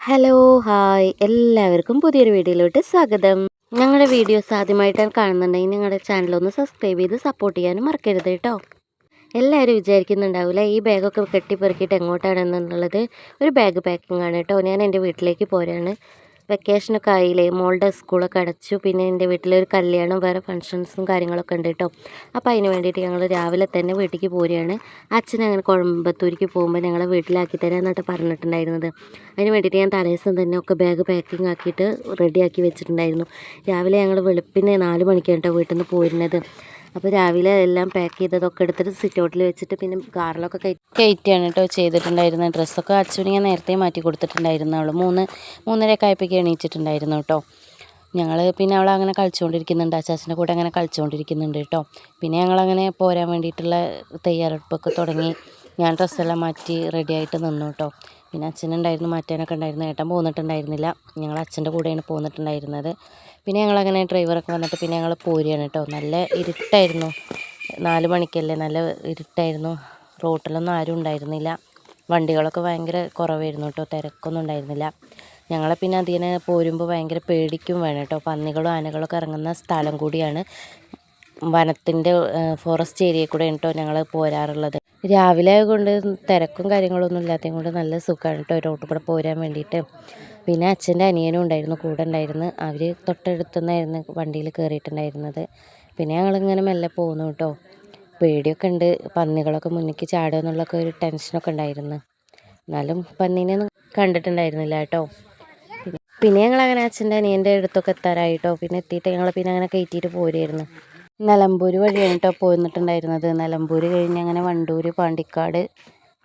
Hello hi എല്ലാവർക്കും പുതിയൊരു വീഡിയോയിലോട്ട് സ്വാഗതം. ഞങ്ങളുടെ വീഡിയോസ് ആദ്യമായിട്ടാണ് കാണുന്നുണ്ടെങ്കിൽ ഞങ്ങളുടെ ചാനലൊന്ന് സബ്സ്ക്രൈബ് ചെയ്ത് സപ്പോർട്ട് ചെയ്യാനും മറക്കരുത് കേട്ടോ. എല്ലാവരും വിചാരിക്കുന്നുണ്ടാവില്ല ഈ ബാഗൊക്കെ കെട്ടിപ്പെറുക്കിയിട്ട് എങ്ങോട്ടാണെന്നുള്ളത്. ഒരു ബാഗ് പാക്കിംഗ് ആണ് കേട്ടോ. ഞാൻ എൻ്റെ വീട്ടിലേക്ക് പോരാണ്. വെക്കേഷനൊക്കെ ആയില്ലേ, മോളുടെ സ്കൂളൊക്കെ അടച്ചു. പിന്നെ എൻ്റെ വീട്ടിലൊരു കല്യാണം, വേറെ ഫങ്ഷൻസും കാര്യങ്ങളൊക്കെ ഉണ്ട് കേട്ടോ. അപ്പോൾ അതിന് വേണ്ടിയിട്ട് ഞങ്ങൾ രാവിലെ തന്നെ വീട്ടിലേക്ക് പോരുകയാണ്. അച്ഛൻ അങ്ങനെ കോയമ്പത്തൂർക്ക് പോകുമ്പോൾ ഞങ്ങളെ വീട്ടിലാക്കി തരാം എന്നിട്ട് പറഞ്ഞിട്ടുണ്ടായിരുന്നത്. അതിന് വേണ്ടിയിട്ട് ഞാൻ തലേദിവസം തന്നെ ഒക്കെ ബാഗ് പാക്കിംഗ് ആക്കിയിട്ട് റെഡിയാക്കി വെച്ചിട്ടുണ്ടായിരുന്നു. രാവിലെ ഞങ്ങൾ വെളുപ്പിന് 4 മണിക്കാണ് കേട്ടോ വീട്ടിൽ നിന്ന് പോരുന്നത്. അപ്പോൾ രാവിലെ എല്ലാം പാക്ക് ചെയ്തതൊക്കെ എടുത്തിട്ട് സിറ്റൗട്ടിൽ വെച്ചിട്ട് പിന്നെ കാറിലൊക്കെ കയറ്റിയാണ് കേട്ടോ ചെയ്തിട്ടുണ്ടായിരുന്നത്. ഡ്രസ്സൊക്കെ അച്ഛന് ഞാൻ നേരത്തെ മാറ്റി കൊടുത്തിട്ടുണ്ടായിരുന്നു. അവൾ 3:30 ആയപ്പോഴേക്ക് എണീച്ചിട്ടുണ്ടായിരുന്നു കേട്ടോ. ഞങ്ങൾ പിന്നെ അവൾ അങ്ങനെ കളിച്ചുകൊണ്ടിരിക്കുന്നുണ്ട്, അച്ചാച്ചൻ്റെ കൂടെ അങ്ങനെ കളിച്ചുകൊണ്ടിരിക്കുന്നുണ്ട് കേട്ടോ. പിന്നെ ഞങ്ങളങ്ങനെ പോരാൻ വേണ്ടിയിട്ടുള്ള തയ്യാറെടുപ്പൊക്കെ തുടങ്ങി. ഞാൻ ഡ്രസ്സെല്ലാം മാറ്റി റെഡിയായിട്ട് നിന്നു കേട്ടോ. പിന്നെ അച്ഛനുണ്ടായിരുന്നു, മാറ്റാനൊക്കെ ഉണ്ടായിരുന്നു. ഏട്ടൻ പോന്നിട്ടുണ്ടായിരുന്നില്ല, ഞങ്ങൾ അച്ഛൻ്റെ കൂടെയാണ് പോന്നിട്ടുണ്ടായിരുന്നത്. പിന്നെ ഞങ്ങളങ്ങനെ ഡ്രൈവറൊക്കെ വന്നിട്ട് പിന്നെ ഞങ്ങൾ പോരുകയാണ് കേട്ടോ. നല്ല ഇരുട്ടായിരുന്നു, 4 മണിക്കല്ലേ, നല്ല ഇരുട്ടായിരുന്നു. റോട്ടിലൊന്നും ആരും ഉണ്ടായിരുന്നില്ല, വണ്ടികളൊക്കെ ഭയങ്കര കുറവായിരുന്നു കേട്ടോ, തിരക്കൊന്നും ഉണ്ടായിരുന്നില്ല. ഞങ്ങളെ പിന്നെ അതിനെ പോരുമ്പോൾ ഭയങ്കര പേടിക്കും വേണം കേട്ടോ. പന്നികളും ആനകളൊക്കെ ഇറങ്ങുന്ന സ്ഥലം കൂടിയാണ്, വനത്തിൻ്റെ ഫോറസ്റ്റ് ഏരിയയിൽ കൂടെ കേട്ടോ ഞങ്ങൾ പോരാറുള്ളത്. രാവിലെ കൊണ്ട് തിരക്കും കാര്യങ്ങളൊന്നും ഇല്ലാത്തതും കൊണ്ട് നല്ല സുഖമാണ് കേട്ടോ റോട്ടിൽ കൂടെ പോരാൻ വേണ്ടിയിട്ട്. പിന്നെ അച്ഛൻ്റെ അനിയനും ഉണ്ടായിരുന്നു, കൂടെ ഉണ്ടായിരുന്നു. അവർ തൊട്ടടുത്തുനിന്നായിരുന്നു വണ്ടിയിൽ കയറിയിട്ടുണ്ടായിരുന്നത്. പിന്നെ ഞങ്ങളിങ്ങനെ മെല്ലെ പോകുന്നു കേട്ടോ. പേടിയൊക്കെ ഉണ്ട്, പന്നികളൊക്കെ മുന്നിലേക്ക് ചാടുക എന്നുള്ളൊക്കെ ഒരു ടെൻഷനൊക്കെ ഉണ്ടായിരുന്നു. എന്നാലും പന്നീനെയൊന്നും കണ്ടിട്ടുണ്ടായിരുന്നില്ല കേട്ടോ. പിന്നെ ഞങ്ങളങ്ങനെ അച്ഛൻ്റെ അനിയൻ്റെ അടുത്തൊക്കെ എത്താറായിട്ടോ. പിന്നെ എത്തിയിട്ട് ഞങ്ങൾ പിന്നെ അങ്ങനെ കയറ്റിയിട്ട് പോരുമായിരുന്നു. നിലമ്പൂർ വഴിയാണ് കേട്ടോ പോന്നിട്ടുണ്ടായിരുന്നത്. നിലമ്പൂർ കഴിഞ്ഞ് അങ്ങനെ വണ്ടൂർ, പാണ്ടിക്കാട്,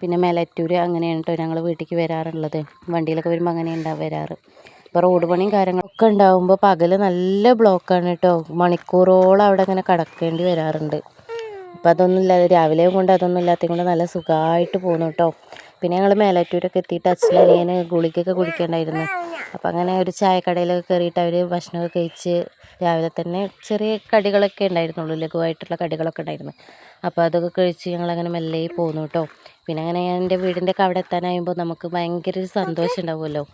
പിന്നെ മേലറ്റൂർ, അങ്ങനെയാണ് കേട്ടോ ഞങ്ങൾ വീട്ടിലേക്ക് വരാറുള്ളത്. വണ്ടിയിലൊക്കെ വരുമ്പോൾ അങ്ങനെയാണ് വരാറ്. ഇപ്പോൾ റോഡ് പണിയും കാര്യങ്ങളൊക്കെ ഉണ്ടാകുമ്പോൾ പകൽ നല്ല ബ്ലോക്കാണ് കേട്ടോ. മണിക്കൂറോളം അവിടെ അങ്ങനെ കിടക്കേണ്ടി വരാറുണ്ട്. അപ്പോൾ അതൊന്നും ഇല്ലാതെ രാവിലെ കൊണ്ട് അതൊന്നും ഇല്ലാത്തത് കൊണ്ട് നല്ല സുഖമായിട്ട് പോകുന്നു കേട്ടോ. പിന്നെ ഞങ്ങൾ മേലാറ്റൂരൊക്കെ എത്തിയിട്ട് അച്ഛൻ്റെ അനിയന് ഗുളികയൊക്കെ കുടിക്കേണ്ടായിരുന്നു. അപ്പോൾ അങ്ങനെ ഒരു ചായക്കടയിലൊക്കെ കയറിയിട്ട് അവർ ഭക്ഷണമൊക്കെ കഴിച്ച് രാവിലെ തന്നെ ചെറിയ കടികളൊക്കെ ഉണ്ടായിരുന്നുള്ളൂ, ലഘുവായിട്ടുള്ള കടികളൊക്കെ ഉണ്ടായിരുന്നു. അപ്പോൾ അതൊക്കെ കഴിച്ച് ഞങ്ങളങ്ങനെ മെല്ലെ പോകുന്നു കേട്ടോ. പിന്നെ അങ്ങനെ എൻ്റെ വീടിൻ്റെ ഒക്കെ അവിടെ എത്താനാകുമ്പോൾ നമുക്ക് ഭയങ്കര ഒരു സന്തോഷം ഉണ്ടാവുമല്ലോ.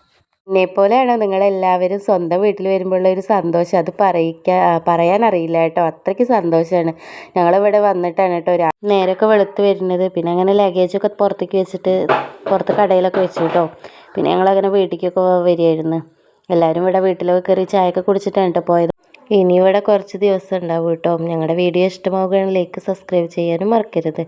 എന്നെപ്പോലെയാണോ നിങ്ങളെല്ലാവരും സ്വന്തം വീട്ടിൽ വരുമ്പോഴുള്ള ഒരു സന്തോഷം, അത് പറയാനറിയില്ല കേട്ടോ. അത്രയ്ക്ക് സന്തോഷമാണ്. ഞങ്ങളിവിടെ വന്നിട്ടാണ് കേട്ടോ നേരമൊക്കെ വെളുത്ത് വരുന്നത്. പിന്നെ അങ്ങനെ ലഗേജൊക്കെ പുറത്തേക്ക് വെച്ചിട്ട് പുറത്ത് കടയിലൊക്കെ വെച്ചു കേട്ടോ. പിന്നെ ഞങ്ങളങ്ങനെ വീട്ടിലേക്കൊക്കെ വരികയായിരുന്നു. എല്ലാവരും ഇവിടെ വീട്ടിലൊക്കെ കയറി ചായയൊക്കെ കുടിച്ചിട്ടാണ് കേട്ടോ പോയത്. ഇനി ഇവിടെ കുറച്ച് ദിവസം ഉണ്ടാവും കേട്ടോ. ഞങ്ങളുടെ വീഡിയോ ഇഷ്ടമാവുകയാണെങ്കിൽ ലൈക്ക്, സബ്സ്ക്രൈബ് ചെയ്യാനും മറക്കരുത്.